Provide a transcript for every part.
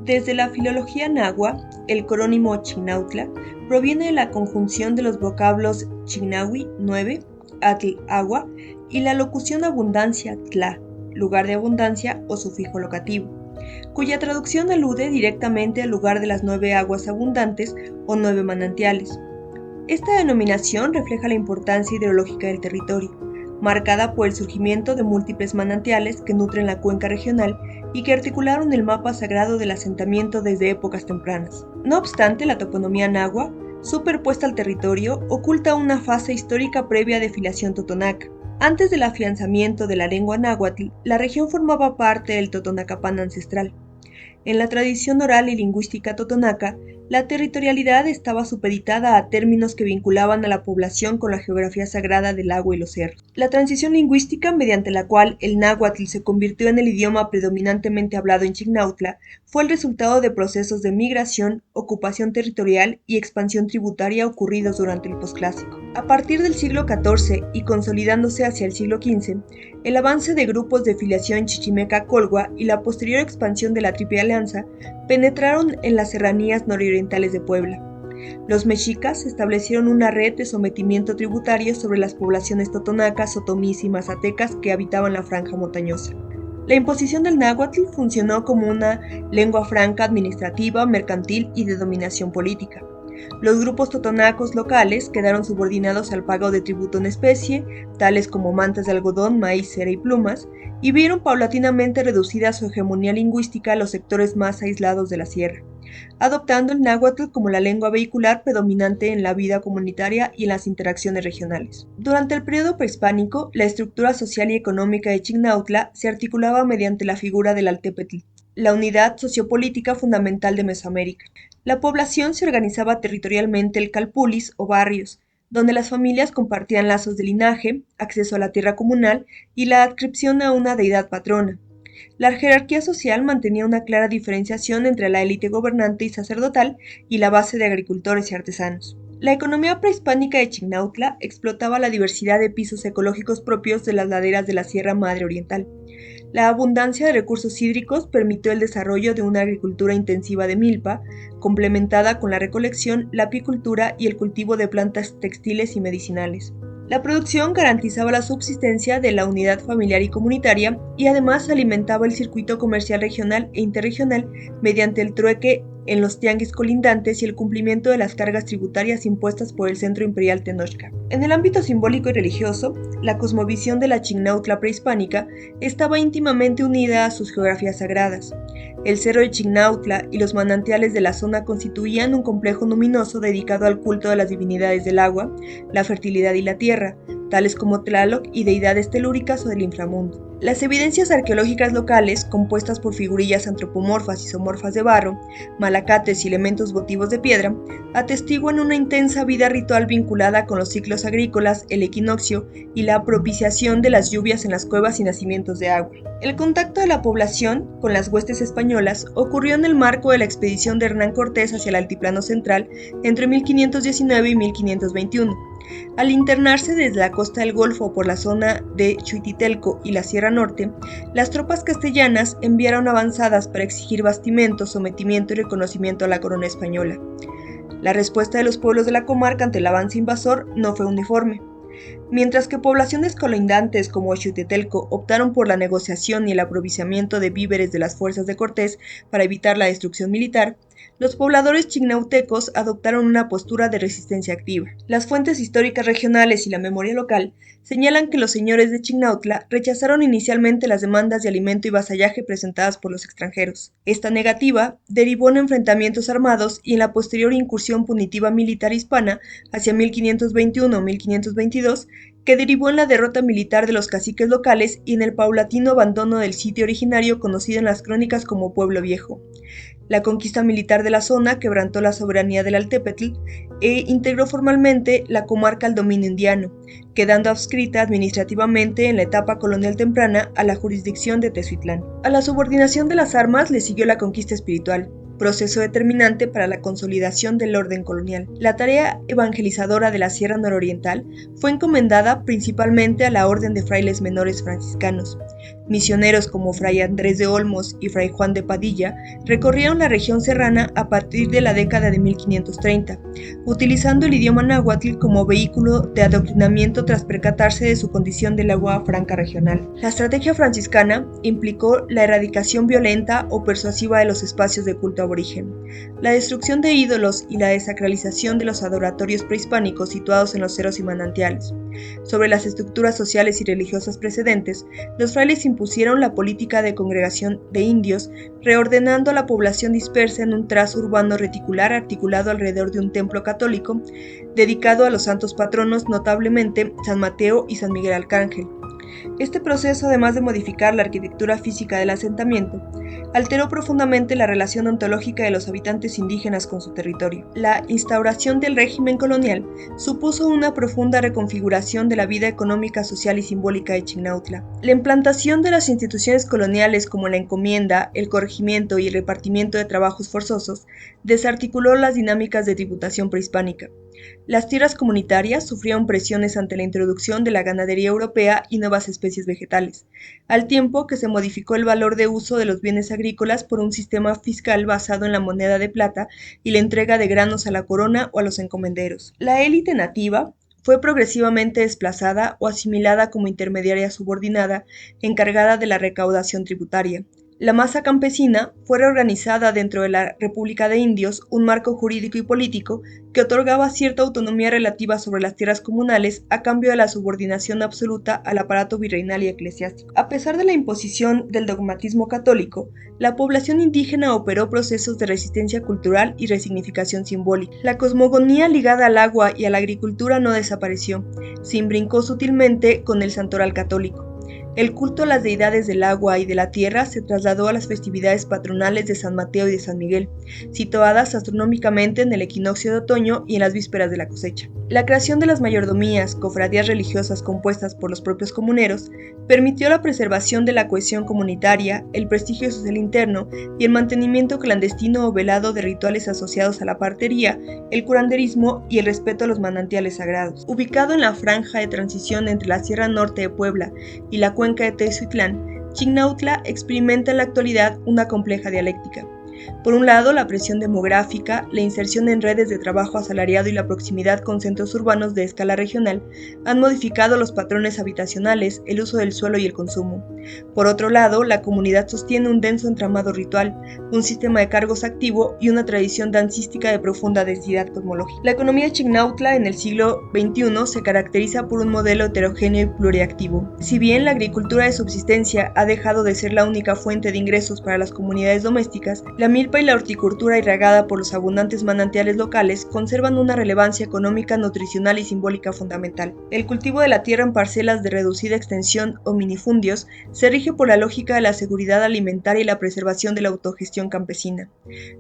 Desde la filología náhua, el corónimo Chignautla proviene de la conjunción de los vocablos Chignahui, 9, Atl, agua, y la locución abundancia, tla, lugar de abundancia o sufijo locativo, cuya traducción alude directamente al lugar de las 9 aguas abundantes o 9 manantiales. Esta denominación refleja la importancia hidrológica del territorio, marcada por el surgimiento de múltiples manantiales que nutren la cuenca regional y que articularon el mapa sagrado del asentamiento desde épocas tempranas. No obstante, la toponimia náhua, superpuesta al territorio, oculta una fase histórica previa de filiación totonaca. Antes del afianzamiento de la lengua náhuatl, la región formaba parte del Totonacapán ancestral. En la tradición oral y lingüística totonaca, la territorialidad estaba supeditada a términos que vinculaban a la población con la geografía sagrada del agua y los cerros. La transición lingüística, mediante la cual el náhuatl se convirtió en el idioma predominantemente hablado en Chignautla, fue el resultado de procesos de migración, ocupación territorial y expansión tributaria ocurridos durante el posclásico. A partir del siglo XIV y consolidándose hacia el siglo XV, el avance de grupos de filiación chichimeca-colhua y la posterior expansión de la Triple Alianza penetraron en las serranías nororientales de Puebla. Los mexicas establecieron una red de sometimiento tributario sobre las poblaciones totonacas, otomís y mazatecas que habitaban la franja montañosa. La imposición del náhuatl funcionó como una lengua franca administrativa, mercantil y de dominación política. Los grupos totonacos locales quedaron subordinados al pago de tributo en especie, tales como mantas de algodón, maíz, cera y plumas, y vieron paulatinamente reducida su hegemonía lingüística a los sectores más aislados de la sierra, adoptando el náhuatl como la lengua vehicular predominante en la vida comunitaria y en las interacciones regionales. Durante el periodo prehispánico, la estructura social y económica de Chignautla se articulaba mediante la figura del altepetl, la unidad sociopolítica fundamental de Mesoamérica. La población se organizaba territorialmente en calpulis o barrios, donde las familias compartían lazos de linaje, acceso a la tierra comunal y la adscripción a una deidad patrona. La jerarquía social mantenía una clara diferenciación entre la élite gobernante y sacerdotal y la base de agricultores y artesanos. La economía prehispánica de Chignautla explotaba la diversidad de pisos ecológicos propios de las laderas de la Sierra Madre Oriental. La abundancia de recursos hídricos permitió el desarrollo de una agricultura intensiva de milpa, complementada con la recolección, la apicultura y el cultivo de plantas textiles y medicinales. La producción garantizaba la subsistencia de la unidad familiar y comunitaria y además alimentaba el circuito comercial regional e interregional mediante el trueque en los tianguis colindantes y el cumplimiento de las cargas tributarias impuestas por el centro imperial Tenochca. En el ámbito simbólico y religioso, la cosmovisión de la Chignautla prehispánica estaba íntimamente unida a sus geografías sagradas. El cerro de Chignautla y los manantiales de la zona constituían un complejo luminoso dedicado al culto de las divinidades del agua, la fertilidad y la tierra, tales como Tlaloc y deidades telúricas o del inframundo. Las evidencias arqueológicas locales, compuestas por figurillas antropomorfas y zoomorfas de barro, malacates y elementos votivos de piedra, atestiguan una intensa vida ritual vinculada con los ciclos agrícolas, el equinoccio y la propiciación de las lluvias en las cuevas y nacimientos de agua. El contacto de la población con las huestes españolas ocurrió en el marco de la expedición de Hernán Cortés hacia el Altiplano Central entre 1519 y 1521. Al internarse desde la costa del Golfo por la zona de Chuititelco y la Sierra Norte, las tropas castellanas enviaron avanzadas para exigir bastimento, sometimiento y reconocimiento a la corona española. La respuesta de los pueblos de la comarca ante el avance invasor no fue uniforme. Mientras que poblaciones colindantes como Xutetelco optaron por la negociación y el aprovisionamiento de víveres de las fuerzas de Cortés para evitar la destrucción militar, los pobladores chignautecos adoptaron una postura de resistencia activa. Las fuentes históricas regionales y la memoria local señalan que los señores de Chignautla rechazaron inicialmente las demandas de alimento y vasallaje presentadas por los extranjeros. Esta negativa derivó en enfrentamientos armados y en la posterior incursión punitiva militar hispana hacia 1521 o 1522, que derivó en la derrota militar de los caciques locales y en el paulatino abandono del sitio originario conocido en las crónicas como Pueblo Viejo. La conquista militar de la zona quebrantó la soberanía del Altepetl e integró formalmente la comarca al dominio indiano, quedando adscrita administrativamente en la etapa colonial temprana a la jurisdicción de Teziutlán. A la subordinación de las armas le siguió la conquista espiritual, proceso determinante para la consolidación del orden colonial. La tarea evangelizadora de la Sierra Nororiental fue encomendada principalmente a la Orden de Frailes Menores Franciscanos, Misioneros como Fray Andrés de Olmos y Fray Juan de Padilla recorrieron la región serrana a partir de la década de 1530, utilizando el idioma náhuatl como vehículo de adoctrinamiento tras percatarse de su condición de lengua franca regional. La estrategia franciscana implicó la erradicación violenta o persuasiva de los espacios de culto aborigen, la destrucción de ídolos y la desacralización de los adoratorios prehispánicos situados en los cerros y manantiales. Sobre las estructuras sociales y religiosas precedentes, los frailes impusieron la política de congregación de indios, reordenando a la población dispersa en un trazo urbano reticular articulado alrededor de un templo católico dedicado a los santos patronos, notablemente San Mateo y San Miguel Arcángel. Este proceso, además de modificar la arquitectura física del asentamiento, alteró profundamente la relación ontológica de los habitantes indígenas con su territorio. La instauración del régimen colonial supuso una profunda reconfiguración de la vida económica, social y simbólica de Chignautla. La implantación de las instituciones coloniales como la encomienda, el corregimiento y el repartimiento de trabajos forzosos desarticuló las dinámicas de tributación prehispánica. Las tierras comunitarias sufrieron presiones ante la introducción de la ganadería europea y nuevas especies vegetales, al tiempo que se modificó el valor de uso de los bienes agrícolas por un sistema fiscal basado en la moneda de plata y la entrega de granos a la corona o a los encomenderos. La élite nativa fue progresivamente desplazada o asimilada como intermediaria subordinada encargada de la recaudación tributaria. La masa campesina fue reorganizada dentro de la República de Indios, un marco jurídico y político que otorgaba cierta autonomía relativa sobre las tierras comunales a cambio de la subordinación absoluta al aparato virreinal y eclesiástico. A pesar de la imposición del dogmatismo católico, la población indígena operó procesos de resistencia cultural y resignificación simbólica. La cosmogonía ligada al agua y a la agricultura no desapareció, se imbrincó sutilmente con el santoral católico. El culto a las deidades del agua y de la tierra se trasladó a las festividades patronales de San Mateo y de San Miguel, situadas astronómicamente en el equinoccio de otoño y en las vísperas de la cosecha. La creación de las mayordomías, cofradías religiosas compuestas por los propios comuneros, permitió la preservación de la cohesión comunitaria, el prestigio social interno y el mantenimiento clandestino o velado de rituales asociados a la partería, el curanderismo y el respeto a los manantiales sagrados. Ubicado en la franja de transición entre la Sierra Norte de Puebla y la cuenca de Tezuitlán, Chignautla experimenta en la actualidad una compleja dialéctica. Por un lado, la presión demográfica, la inserción en redes de trabajo asalariado y la proximidad con centros urbanos de escala regional han modificado los patrones habitacionales, el uso del suelo y el consumo. Por otro lado, la comunidad sostiene un denso entramado ritual, un sistema de cargos activo y una tradición dancística de profunda densidad cosmológica. La economía de Chignautla en el siglo XXI se caracteriza por un modelo heterogéneo y pluriactivo. Si bien la agricultura de subsistencia ha dejado de ser la única fuente de ingresos para las comunidades domésticas, la milpa y la horticultura irrigada por los abundantes manantiales locales conservan una relevancia económica, nutricional y simbólica fundamental. El cultivo de la tierra en parcelas de reducida extensión o minifundios se rige por la lógica de la seguridad alimentaria y la preservación de la autogestión campesina.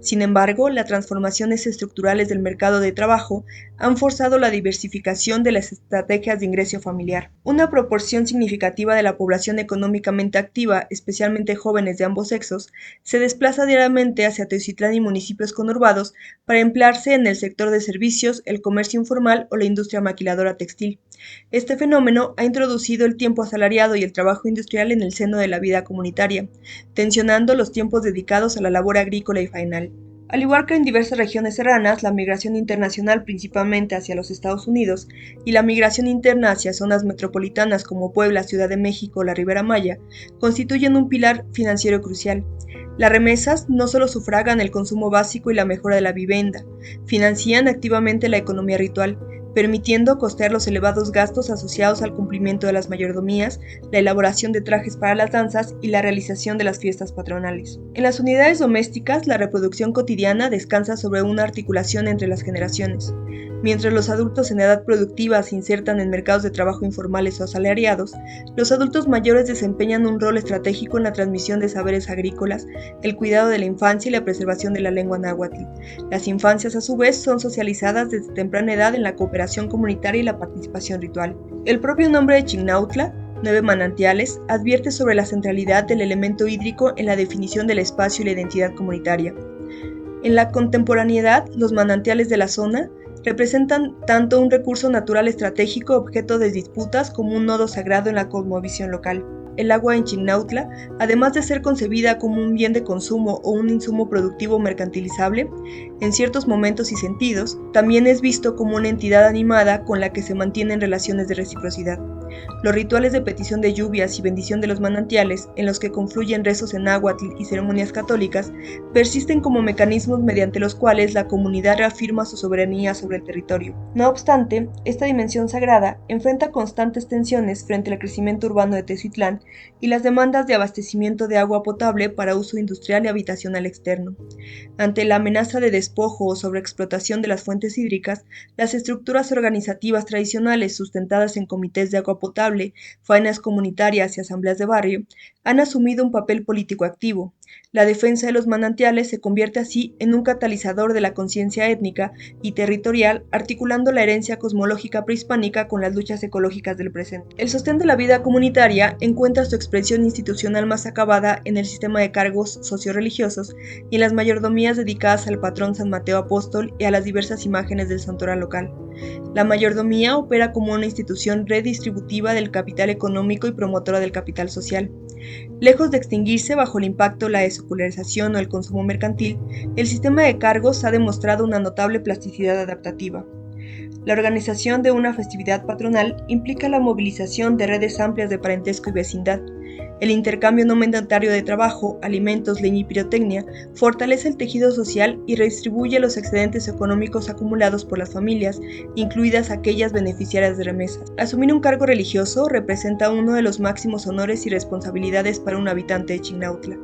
Sin embargo, las transformaciones estructurales del mercado de trabajo han forzado la diversificación de las estrategias de ingreso familiar. Una proporción significativa de la población económicamente activa, especialmente jóvenes de ambos sexos, se desplaza diariamente hacia Teocitlán y municipios conurbados para emplearse en el sector de servicios, el comercio informal o la industria maquiladora textil. Este fenómeno ha introducido el tiempo asalariado y el trabajo industrial en el seno de la vida comunitaria, tensionando los tiempos dedicados a la labor agrícola y faenal. Al igual que en diversas regiones serranas, la migración internacional principalmente hacia los Estados Unidos y la migración interna hacia zonas metropolitanas como Puebla, Ciudad de México o la Ribera Maya constituyen un pilar financiero crucial. Las remesas no solo sufragan el consumo básico y la mejora de la vivienda, financian activamente la economía ritual, permitiendo costear los elevados gastos asociados al cumplimiento de las mayordomías, la elaboración de trajes para las danzas y la realización de las fiestas patronales. En las unidades domésticas, la reproducción cotidiana descansa sobre una articulación entre las generaciones. Mientras los adultos en edad productiva se insertan en mercados de trabajo informales o asalariados, los adultos mayores desempeñan un rol estratégico en la transmisión de saberes agrícolas, el cuidado de la infancia y la preservación de la lengua náhuatl. Las infancias, a su vez, son socializadas desde temprana edad en la cooperación comunitaria y la participación ritual. El propio nombre de Chignautla, 9 manantiales, advierte sobre la centralidad del elemento hídrico en la definición del espacio y la identidad comunitaria. En la contemporaneidad, los manantiales de la zona representan tanto un recurso natural estratégico objeto de disputas como un nodo sagrado en la cosmovisión local. el agua en Chignautla, además de ser concebida como un bien de consumo o un insumo productivo mercantilizable, en ciertos momentos y sentidos, también es visto como una entidad animada con la que se mantienen relaciones de reciprocidad. Los rituales de petición de lluvias y bendición de los manantiales, en los que confluyen rezos en náhuatl y ceremonias católicas, persisten como mecanismos mediante los cuales la comunidad reafirma su soberanía sobre el territorio. No obstante, esta dimensión sagrada enfrenta constantes tensiones frente al crecimiento urbano de Teziutlán y las demandas de abastecimiento de agua potable para uso industrial y habitacional externo. Ante la amenaza de despojo o sobreexplotación de las fuentes hídricas, las estructuras organizativas tradicionales sustentadas en comités de agua potable, faenas comunitarias y asambleas de barrio han asumido un papel político activo. La defensa de los manantiales se convierte así en un catalizador de la conciencia étnica y territorial, articulando la herencia cosmológica prehispánica con las luchas ecológicas del presente. El sostén de la vida comunitaria encuentra su expresión institucional más acabada en el sistema de cargos socio-religiosos y en las mayordomías dedicadas al patrón San Mateo Apóstol y a las diversas imágenes del santoral local. La mayordomía opera como una institución redistributiva del capital económico y promotora del capital social. Lejos de extinguirse bajo el impacto de la desecularización o el consumo mercantil, el sistema de cargos ha demostrado una notable plasticidad adaptativa. La organización de una festividad patronal implica la movilización de redes amplias de parentesco y vecindad. El intercambio no mandatario de trabajo, alimentos, leña y pirotecnia fortalece el tejido social y redistribuye los excedentes económicos acumulados por las familias, incluidas aquellas beneficiarias de remesas. Asumir un cargo religioso representa uno de los máximos honores y responsabilidades para un habitante de Chignautla.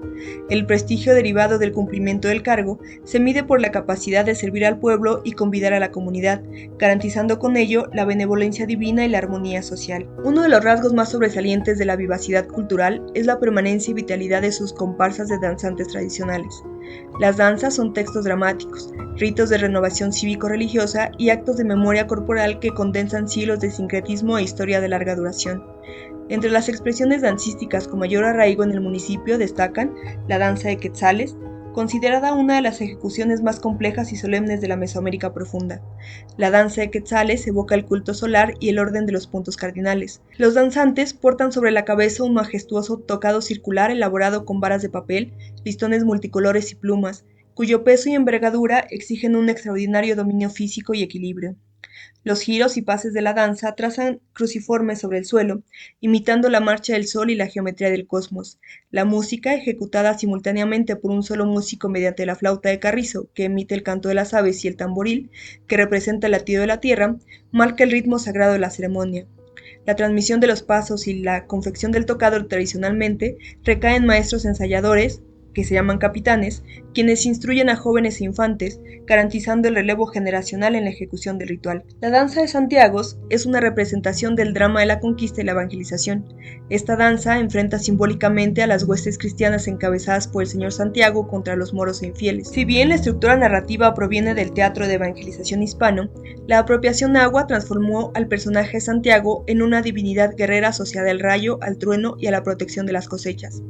El prestigio derivado del cumplimiento del cargo se mide por la capacidad de servir al pueblo y convidar a la comunidad, garantizando con ello la benevolencia divina y la armonía social. Uno de los rasgos más sobresalientes de la vivacidad cultural es la permanencia y vitalidad de sus comparsas de danzantes tradicionales. Las danzas son textos dramáticos, ritos de renovación cívico-religiosa y actos de memoria corporal que condensan siglos de sincretismo e historia de larga duración. Entre las expresiones dancísticas con mayor arraigo en el municipio destacan la danza de quetzales, considerada una de las ejecuciones más complejas y solemnes de la Mesoamérica profunda. La danza de quetzales evoca el culto solar y el orden de los puntos cardinales. Los danzantes portan sobre la cabeza un majestuoso tocado circular elaborado con varas de papel, listones multicolores y plumas, cuyo peso y envergadura exigen un extraordinario dominio físico y equilibrio. Los giros y pases de la danza trazan cruciformes sobre el suelo, imitando la marcha del sol y la geometría del cosmos. La música, ejecutada simultáneamente por un solo músico mediante la flauta de carrizo, que emite el canto de las aves, y el tamboril, que representa el latido de la tierra, marca el ritmo sagrado de la ceremonia. La transmisión de los pasos y la confección del tocado tradicionalmente recaen en maestros ensayadores, que se llaman capitanes, quienes instruyen a jóvenes e infantes, garantizando el relevo generacional en la ejecución del ritual. La danza de Santiagos es una representación del drama de la conquista y la evangelización. Esta danza enfrenta simbólicamente a las huestes cristianas encabezadas por el señor Santiago contra los moros e infieles. Si bien la estructura narrativa proviene del teatro de evangelización hispano, la apropiación nahua transformó al personaje de Santiago en una divinidad guerrera asociada al rayo, al trueno y a la protección de las cosechas.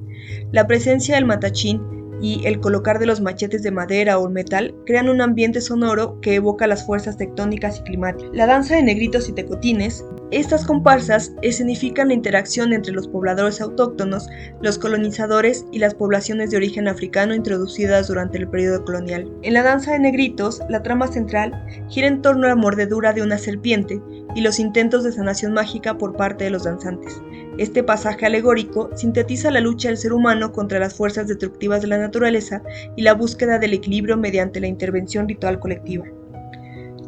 La presencia del matachín y el colocar de los machetes de madera o metal crean un ambiente sonoro que evoca las fuerzas tectónicas y climáticas. La danza de negritos y tecotines. Estas comparsas escenifican la interacción entre los pobladores autóctonos, los colonizadores y las poblaciones de origen africano introducidas durante el periodo colonial. En la danza de negritos, la trama central gira en torno a la mordedura de una serpiente y los intentos de sanación mágica por parte de los danzantes. Este pasaje alegórico sintetiza la lucha del ser humano contra las fuerzas destructivas de la naturaleza y la búsqueda del equilibrio mediante la intervención ritual colectiva.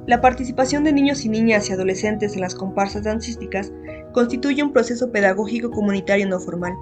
La participación de niños y niñas y adolescentes en las comparsas dancísticas constituye un proceso pedagógico comunitario no formal.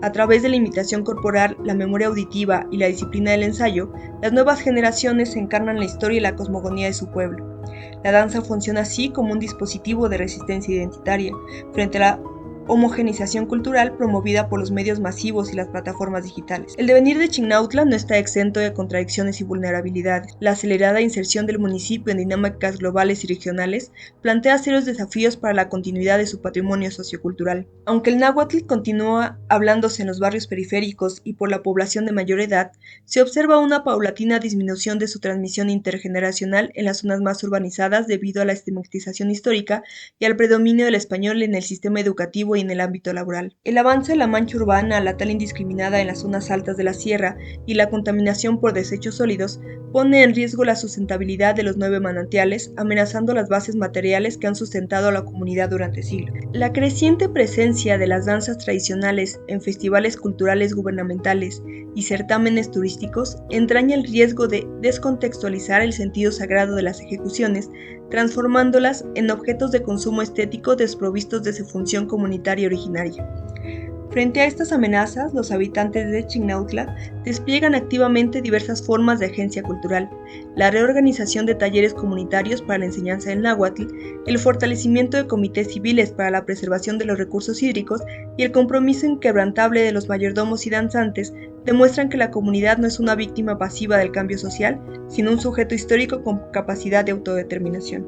A través de la imitación corporal, la memoria auditiva y la disciplina del ensayo, las nuevas generaciones encarnan la historia y la cosmogonía de su pueblo. La danza funciona así como un dispositivo de resistencia identitaria frente a la homogenización cultural promovida por los medios masivos y las plataformas digitales. El devenir de Chignautla no está exento de contradicciones y vulnerabilidades. La acelerada inserción del municipio en dinámicas globales y regionales plantea serios desafíos para la continuidad de su patrimonio sociocultural. Aunque el náhuatl continúa hablándose en los barrios periféricos y por la población de mayor edad, se observa una paulatina disminución de su transmisión intergeneracional en las zonas más urbanizadas debido a la estigmatización histórica y al predominio del español en el sistema educativo educativo y en el ámbito laboral. El avance de la mancha urbana, la tala indiscriminada en las zonas altas de la sierra y la contaminación por desechos sólidos pone en riesgo la sustentabilidad de los 9 manantiales, amenazando las bases materiales que han sustentado a la comunidad durante siglos. La creciente presencia de las danzas tradicionales en festivales culturales gubernamentales y certámenes turísticos entraña el riesgo de descontextualizar el sentido sagrado de las ejecuciones, transformándolas en objetos de consumo estético desprovistos de su función comunitaria originaria. Frente a estas amenazas, los habitantes de Chignautla despliegan activamente diversas formas de agencia cultural: la reorganización de talleres comunitarios para la enseñanza del náhuatl, el fortalecimiento de comités civiles para la preservación de los recursos hídricos y el compromiso inquebrantable de los mayordomos y danzantes demuestran que la comunidad no es una víctima pasiva del cambio social, sino un sujeto histórico con capacidad de autodeterminación.